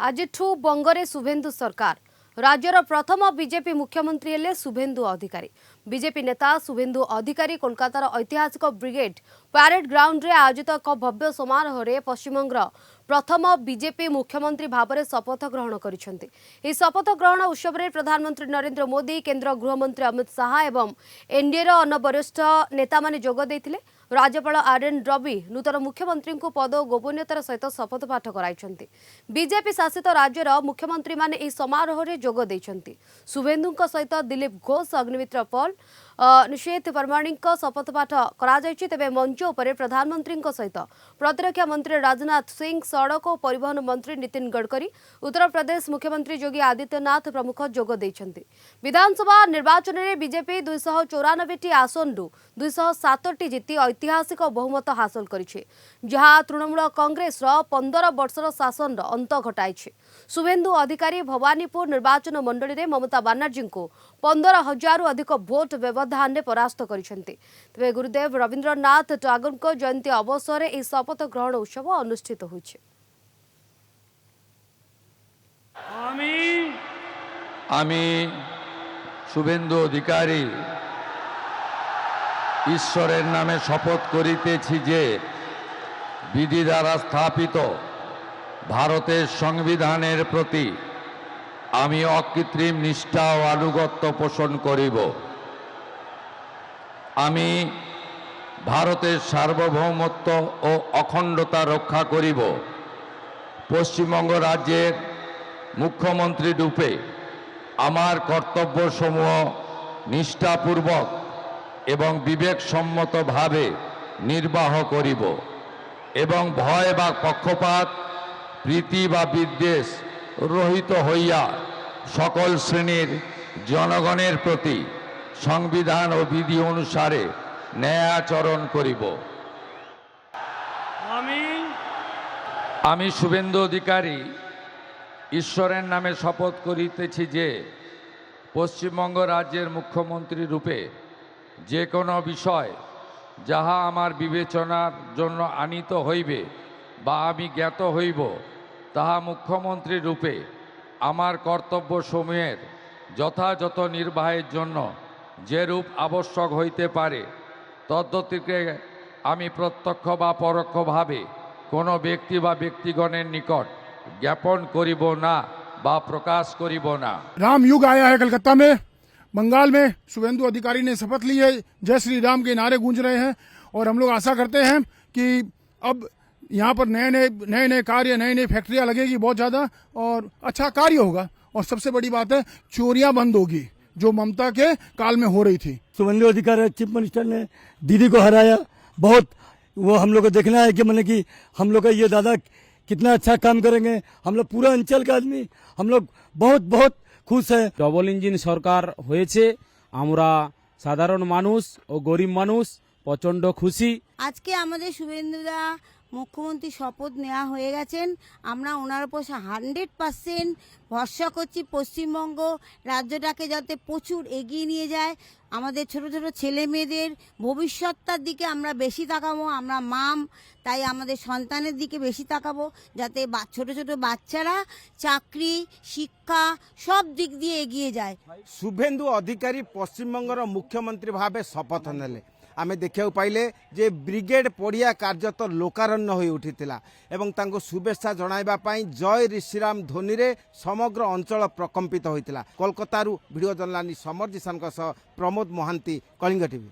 आजिठू बंगरे शुभेन्दु सरकार राज्यर प्रथम बीजेपी मुख्यमंत्री हेले शुभेन्दु अधिकारी। बीजेपी नेता शुभेन्दु अधिकारी कोलकातार ऐतिहासिक ब्रिगेड परेड ग्राउंड रे आयोजित एक भव्य समारोह में पश्चिमबंगर प्रथम बीजेपी मुख्यमंत्री भाव में शपथ ग्रहण करिसेंति। इस शपथ ग्रहण उत्सव में प्रधानमंत्री नरेंद्र मोदी, केंद्र गृहमंत्री अमित शाह एवं एनडीएर अन्य वरिष्ठ नेता माने जोग देइथिले। राज्यपाल आरएन रवि नूतन मुख्यमंत्री को पद और गोपनीयतार सहित शपथ पाठ कराइछंती। बीजेपी शासित राज्यर मुख्यमंत्री माने इस समारोह में जोग देइछंती। शुभेन्दु सहित दिलीप घोष, अग्निमित्र पॉल, निषेध परमाणिक शपथ पाठ करा जायछि। तेबे मंच उपरे प्रधानमंत्री सहित प्रतिरक्षा मंत्री राजनाथ सिंह, सड़क और परिवहन मंत्री नितिन गडकरी, उत्तर प्रदेश मुख्यमंत्री योगी आदित्यनाथ प्रमुख जोग देइछंती। विधानसभा निर्वाचन में बीजेपी 294 आसन 207 जीति ऐतिहासिक बहुमत हासिल करिछि, जहां तृणमूल कांग्रेस 15 वर्षर शासन अंत घटाइछि। शुभेन्दु अधिकारी भवानीपुर निर्वाचन मंडली में ममता बनर्जी को 15,000 अधिक भोट व्यवधान में परास्त करिसेंति। तेबे गुरुदेव रवींद्रनाथ टागोर जयंती अवसर में शपथ ग्रहण उत्सव अनुष्ठित होइछि। आमी शुभेन्दु अधिकारी ईश्वरेर नामे शपथ करितेछि जे विधि द्वारा स्थापित भारतेर संविधानेर प्रति आमी अकृत्रिम निष्ठा और आनुगत्य पोषण करिब। आमी भारतेर सार्वभौमत्व और अखंडता रक्षा करिब। पश्चिमबंग राज्येर मुख्यमंत्री रूपे आमार कर्तव्य समूह निष्ठापूर्वक एवं विवेकसम्मत भावे निर्वाह करिब एवं भय बा पक्षपात प्रीति बा विद्वेष रहित हइया सकल श्रेणीर जनगणेर प्रति संविधान और विधि अनुसारे न्याय आचरण करिब। आमी शुभेन्दु अधिकारी ईश्वरेर नामे शपथ करितेछि जे पश्चिमबंग राज्येर मुख्यमंत्री रूपे जे कोनो विषय যাহা আমার বিবেচনার জন্য আনিত হইবে বা আমি জ্ঞাত হইব তাহা মুখ্যমন্ত্রী রূপে আমার কর্তব্য সমূহের যথাযথ নির্বাহের জন্য যে রূপ আবশ্যক হইতে পারে তদ্গতিকে আমি প্রত্যক্ষ বা পরোক্ষভাবে কোনো ব্যক্তি বা ব্যক্তিগণের নিকট জ্ঞাপন করিব না বা প্রকাশ করিব না। राम युग आया है कलकत्ता में, बंगाल में शुभेन्दु अधिकारी ने शपथ ली है। जय श्री राम के नारे गूंज रहे हैं और हम लोग आशा करते हैं कि अब यहाँ पर नए नए कार्य, नई नई फैक्ट्रियां लगेगी बहुत ज्यादा और अच्छा कार्य होगा। और सबसे बड़ी बात है चोरियां बंद होगी जो ममता के काल में हो रही थी। शुभेन्दु अधिकारी चीफ मिनिस्टर ने दीदी को हराया, बहुत वो हम लोग को देखना है कि मतलब कि हम लोग का ये दादा कितना अच्छा काम करेंगे। हम लोग पूरा अंचल के आदमी हम लोग बहुत बहुत खुश है। डबल इंजिन सरकार হয়েছে, আমরা সাধারণ মানুষ ও গরিব মানুষ প্রচন্ড খুশি। আজকে আমাদের শুভেন্দুদা মুখ্যমন্ত্রী শপথ নেওয়া হয়ে গেছেন। আমরা ওনার উপর 100% ভরসা করছি। পশ্চিমবঙ্গ রাজ্যটাকে যাতে প্রচুর এগিয়ে নিয়ে যায়, আমাদের ছোট ছোট ছেলে মেয়েদের ভবিষ্যৎটার দিকে আমরা বেশি তাকাবো। আমরা মাম, তাই আমাদের সন্তানের দিকে বেশি তাকাবো যাতে ছোট ছোট বাচ্চারা চাকরি, শিক্ষা সব দিক দিয়ে এগিয়ে যায়। शुभेन्दु अधिकारी पश्चिमबंगर मुख्यमंत्री भावे शपथ नेले आमे देखा पाइले जे ब्रिगेड पड़िया कार्यत लोकारण्य हो उठिथिला एवं तांको शुभेच्छा जणाइबा पई जय ऋषिराम ध्वनि रे समग्र अंचल प्रकम्पित होइतिला। कोलकाता वीडियो जर्नलिस्ट समर जिसान प्रमोद महांती, कलिंग टीवी।